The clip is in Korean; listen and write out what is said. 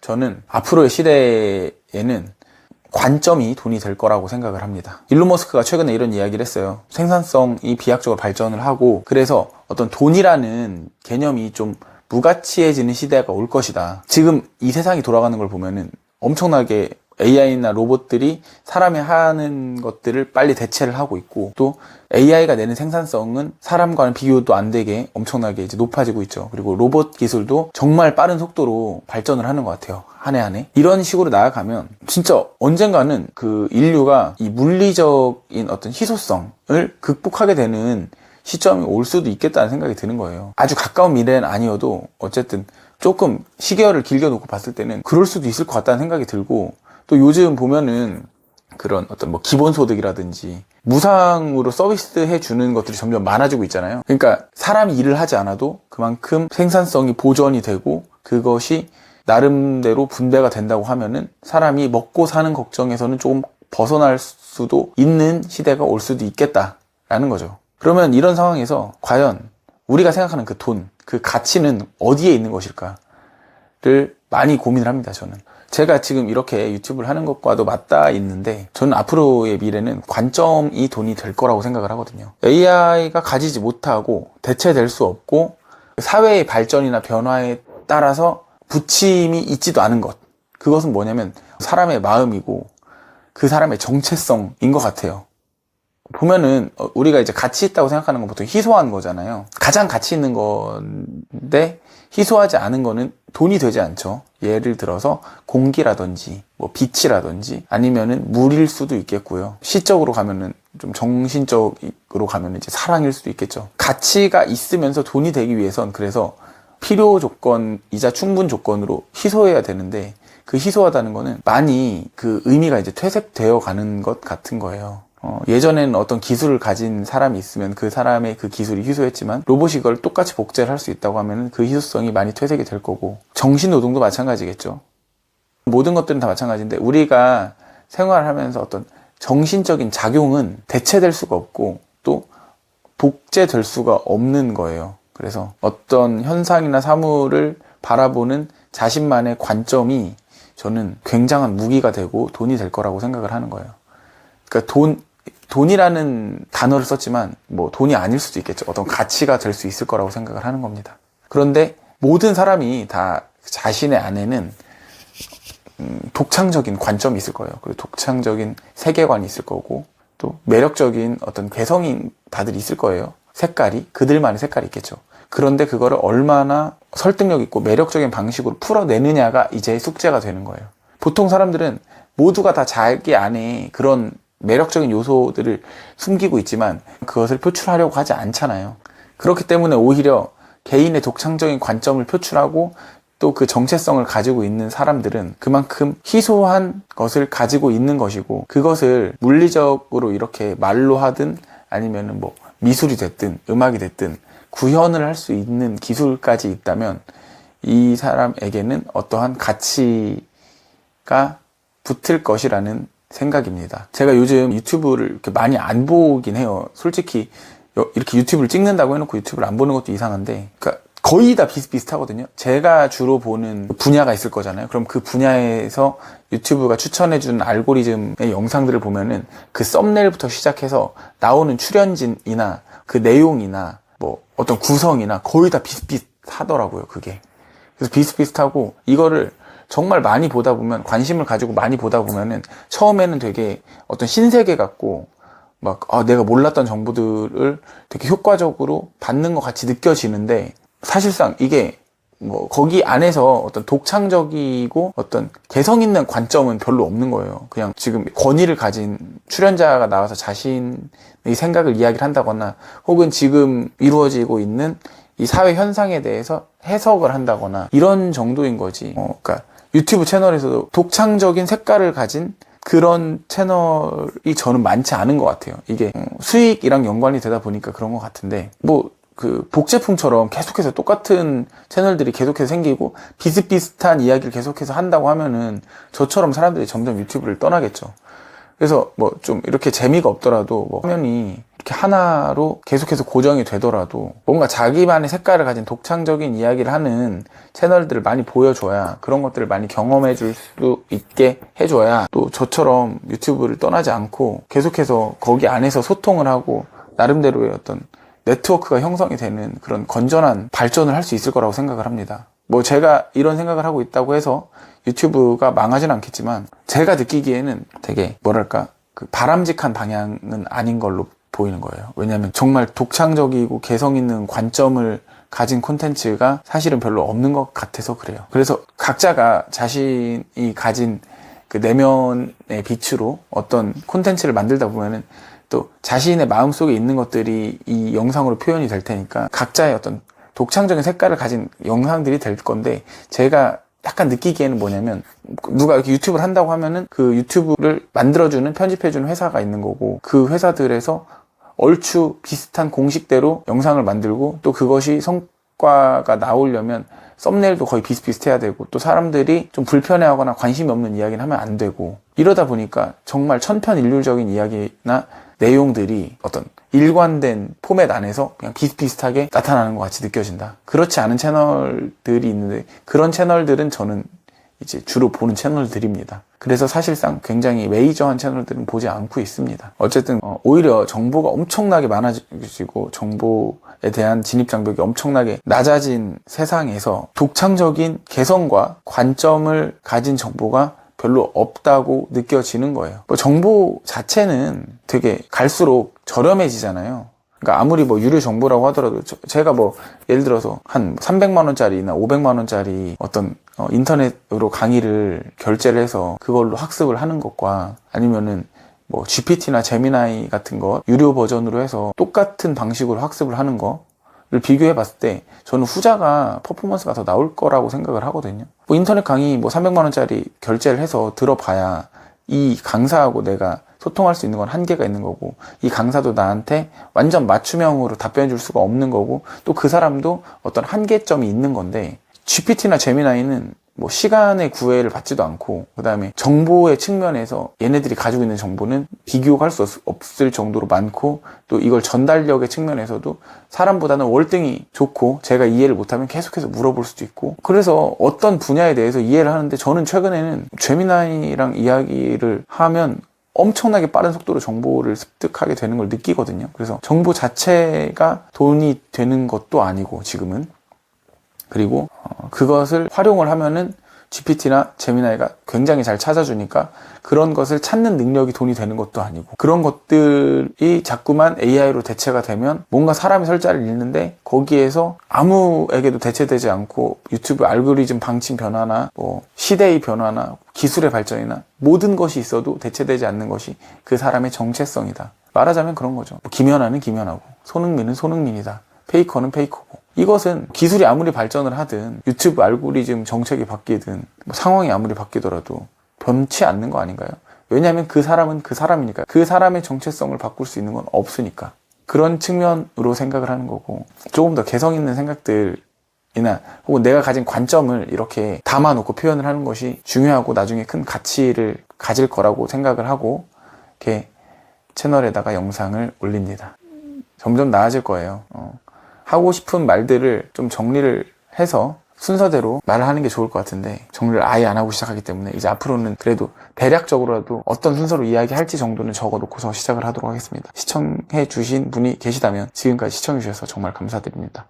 저는 앞으로의 시대에는 관점이 돈이 될 거라고 생각을 합니다. 일론 머스크가 최근에 이런 이야기를 했어요. 생산성이 비약적으로 발전을 하고 그래서 어떤 돈이라는 개념이 좀 무가치해지는 시대가 올 것이다. 지금 이 세상이 돌아가는 걸 보면은 엄청나게 AI나 로봇들이 사람이 하는 것들을 빨리 대체를 하고 있고 또 AI가 내는 생산성은 사람과는 비교도 안 되게 엄청나게 이제 높아지고 있죠. 그리고 로봇 기술도 정말 빠른 속도로 발전을 하는 것 같아요. 한 해 한 해. 이런 식으로 나아가면 진짜 언젠가는 그 인류가 이 물리적인 어떤 희소성을 극복하게 되는 시점이 올 수도 있겠다는 생각이 드는 거예요. 아주 가까운 미래는 아니어도 어쨌든 조금 시계열을 길게 놓고 봤을 때는 그럴 수도 있을 것 같다는 생각이 들고 또 요즘 보면은 그런 어떤 뭐 기본소득이라든지 무상으로 서비스 해주는 것들이 점점 많아지고 있잖아요. 그러니까 사람이 일을 하지 않아도 그만큼 생산성이 보전이 되고 그것이 나름대로 분배가 된다고 하면은 사람이 먹고 사는 걱정에서는 조금 벗어날 수도 있는 시대가 올 수도 있겠다라는 거죠. 그러면 이런 상황에서 과연 우리가 생각하는 그 돈, 그 가치는 어디에 있는 것일까를 많이 고민을 합니다, 저는. 제가 지금 이렇게 유튜브를 하는 것과도 맞닿아 있는데 저는 앞으로의 미래는 관점이 돈이 될 거라고 생각을 하거든요. AI가 가지지 못하고 대체될 수 없고 사회의 발전이나 변화에 따라서 부침이 있지도 않은 것. 그것은 뭐냐면 사람의 마음이고 그 사람의 정체성인 것 같아요. 보면은 우리가 이제 가치 있다고 생각하는 건 보통 희소한 거잖아요. 가장 가치 있는 건데 희소하지 않은 거는 돈이 되지 않죠. 예를 들어서 공기라든지 뭐 빛이라든지 아니면은 물일 수도 있겠고요. 시적으로 가면은 좀 정신적으로 가면은 이제 사랑일 수도 있겠죠. 가치가 있으면서 돈이 되기 위해선 그래서 필요 조건이자 충분 조건으로 희소해야 되는데 그 희소하다는 거는 많이 그 의미가 이제 퇴색되어 가는 것 같은 거예요. 예전에는 어떤 기술을 가진 사람이 있으면 그 사람의 그 기술이 희소했지만 로봇이 이걸 똑같이 복제를 할 수 있다고 하면 그 희소성이 많이 퇴색이 될 거고 정신노동도 마찬가지겠죠. 모든 것들은 다 마찬가지인데 우리가 생활을 하면서 어떤 정신적인 작용은 대체될 수가 없고 또 복제될 수가 없는 거예요. 그래서 어떤 현상이나 사물을 바라보는 자신만의 관점이 저는 굉장한 무기가 되고 돈이 될 거라고 생각을 하는 거예요. 그러니까 돈이라는 단어를 썼지만 뭐 돈이 아닐 수도 있겠죠. 어떤 가치가 될 수 있을 거라고 생각을 하는 겁니다. 그런데 모든 사람이 다 자신의 안에는 독창적인 관점이 있을 거예요. 그리고 독창적인 세계관이 있을 거고 또 매력적인 어떤 개성이 다들 있을 거예요. 색깔이 그들만의 색깔이 있겠죠. 그런데 그거를 얼마나 설득력 있고 매력적인 방식으로 풀어내느냐가 이제 숙제가 되는 거예요. 보통 사람들은 모두가 다 자기 안에 그런 매력적인 요소들을 숨기고 있지만 그것을 표출하려고 하지 않잖아요. 그렇기 때문에 오히려 개인의 독창적인 관점을 표출하고 또 그 정체성을 가지고 있는 사람들은 그만큼 희소한 것을 가지고 있는 것이고 그것을 물리적으로 이렇게 말로 하든 아니면은 뭐 미술이 됐든 음악이 됐든 구현을 할 수 있는 기술까지 있다면 이 사람에게는 어떠한 가치가 붙을 것이라는 생각입니다. 제가 요즘 유튜브를 이렇게 많이 안 보긴 해요. 솔직히 이렇게 유튜브를 찍는다고 해놓고 유튜브를 안 보는 것도 이상한데 그러니까 거의 다 비슷비슷하거든요. 제가 주로 보는 분야가 있을 거잖아요. 그럼 그 분야에서 유튜브가 추천해주는 알고리즘의 영상들을 보면은 그 썸네일부터 시작해서 나오는 출연진이나 그 내용이나 뭐 어떤 구성이나 거의 다 비슷비슷하더라고요. 그게. 그래서 비슷비슷하고 이거를 정말 많이 보다 보면 관심을 가지고 많이 보다 보면은 처음에는 되게 어떤 신세계 같고 막 내가 몰랐던 정보들을 되게 효과적으로 받는 것 같이 느껴지는데 사실상 이게 뭐 거기 안에서 어떤 독창적이고 어떤 개성 있는 관점은 별로 없는 거예요. 그냥 지금 권위를 가진 출연자가 나와서 자신의 생각을 이야기를 한다거나 혹은 지금 이루어지고 있는 이 사회 현상에 대해서 해석을 한다거나 이런 정도인 거지. 그러니까 유튜브 채널에서도 독창적인 색깔을 가진 그런 채널이 저는 많지 않은 것 같아요. 이게 수익이랑 연관이 되다 보니까 그런 것 같은데 뭐 그 복제품처럼 계속해서 똑같은 채널들이 계속해서 생기고 비슷비슷한 이야기를 계속해서 한다고 하면은 저처럼 사람들이 점점 유튜브를 떠나겠죠. 그래서 뭐 좀 이렇게 재미가 없더라도 뭐 화면이 이렇게 하나로 계속해서 고정이 되더라도 뭔가 자기만의 색깔을 가진 독창적인 이야기를 하는 채널들을 많이 보여줘야, 그런 것들을 많이 경험해 줄 수 있게 해줘야 또 저처럼 유튜브를 떠나지 않고 계속해서 거기 안에서 소통을 하고 나름대로의 어떤 네트워크가 형성이 되는 그런 건전한 발전을 할 수 있을 거라고 생각을 합니다. 뭐 제가 이런 생각을 하고 있다고 해서 유튜브가 망하진 않겠지만, 제가 느끼기에는 되게 뭐랄까 그 바람직한 방향은 아닌 걸로 보이는 거예요. 왜냐하면 정말 독창적이고 개성 있는 관점을 가진 콘텐츠가 사실은 별로 없는 것 같아서 그래요. 그래서 각자가 자신이 가진 그 내면의 빛으로 어떤 콘텐츠를 만들다 보면은 또 자신의 마음속에 있는 것들이 이 영상으로 표현이 될 테니까 각자의 어떤 독창적인 색깔을 가진 영상들이 될 건데, 제가 약간 느끼기에는 뭐냐면, 누가 이렇게 유튜브를 한다고 하면은 그 유튜브를 만들어주는, 편집해주는 회사가 있는 거고, 그 회사들에서 얼추 비슷한 공식대로 영상을 만들고, 또 그것이 성과가 나오려면 썸네일도 거의 비슷비슷해야 되고, 또 사람들이 좀 불편해하거나 관심이 없는 이야기는 하면 안 되고, 이러다 보니까 정말 천편일률적인 이야기나 내용들이 어떤 일관된 포맷 안에서 그냥 비슷비슷하게 나타나는 것 같이 느껴진다. 그렇지 않은 채널들이 있는데, 그런 채널들은 저는 이제 주로 보는 채널들입니다. 그래서 사실상 굉장히 메이저한 채널들은 보지 않고 있습니다. 어쨌든 오히려 정보가 엄청나게 많아지고 정보에 대한 진입 장벽이 엄청나게 낮아진 세상에서 독창적인 개성과 관점을 가진 정보가 별로 없다고 느껴지는 거예요. 뭐 정보 자체는 되게 갈수록 저렴해지잖아요. 그러니까 아무리 뭐 유료 정보라고 하더라도 제가 뭐 예를 들어서 한 300만 원짜리나 500만 원짜리 어떤 인터넷으로 강의를 결제를 해서 그걸로 학습을 하는 것과, 아니면은 뭐 GPT나 제미나이 같은 거 유료 버전으로 해서 똑같은 방식으로 학습을 하는 거를 비교해 봤을 때 저는 후자가 퍼포먼스가 더 나올 거라고 생각을 하거든요. 뭐 인터넷 강의 뭐 300만 원짜리 결제를 해서 들어봐야 이 강사하고 내가 소통할 수 있는 건 한계가 있는 거고, 이 강사도 나한테 완전 맞춤형으로 답변해 줄 수가 없는 거고, 또 그 사람도 어떤 한계점이 있는 건데, GPT나 제미나이는 뭐 시간의 구애를 받지도 않고, 그 다음에 정보의 측면에서 얘네들이 가지고 있는 정보는 비교할 수 없을 정도로 많고, 또 이걸 전달력의 측면에서도 사람보다는 월등히 좋고, 제가 이해를 못하면 계속해서 물어볼 수도 있고, 그래서 어떤 분야에 대해서 이해를 하는데, 저는 최근에는 제미나이랑 이야기를 하면 엄청나게 빠른 속도로 정보를 습득하게 되는 걸 느끼거든요. 그래서 정보 자체가 돈이 되는 것도 아니고 지금은, 그리고 그것을 활용을 하면은 GPT나 제미나이가 굉장히 잘 찾아주니까 그런 것을 찾는 능력이 돈이 되는 것도 아니고, 그런 것들이 자꾸만 AI로 대체가 되면 뭔가 사람이 설 자리를 잃는데, 거기에서 아무에게도 대체되지 않고 유튜브 알고리즘 방침 변화나 뭐 시대의 변화나 기술의 발전이나 모든 것이 있어도 대체되지 않는 것이 그 사람의 정체성이다. 말하자면 그런 거죠. 뭐 김연아는 김연아고, 손흥민은 손흥민이다. 페이커는 페이커고. 이것은 기술이 아무리 발전을 하든, 유튜브 알고리즘 정책이 바뀌든, 뭐 상황이 아무리 바뀌더라도 변치 않는 거 아닌가요? 왜냐하면 그 사람은 그 사람이니까. 그 사람의 정체성을 바꿀 수 있는 건 없으니까. 그런 측면으로 생각을 하는 거고, 조금 더 개성 있는 생각들이나 혹은 내가 가진 관점을 이렇게 담아놓고 표현을 하는 것이 중요하고 나중에 큰 가치를 가질 거라고 생각을 하고 이렇게 채널에다가 영상을 올립니다. 점점 나아질 거예요. 하고 싶은 말들을 좀 정리를 해서 순서대로 말을 하는 게 좋을 것 같은데, 정리를 아예 안 하고 시작하기 때문에 이제 앞으로는 그래도 대략적으로라도 어떤 순서로 이야기할지 정도는 적어놓고서 시작을 하도록 하겠습니다. 시청해 주신 분이 계시다면 지금까지 시청해 주셔서 정말 감사드립니다.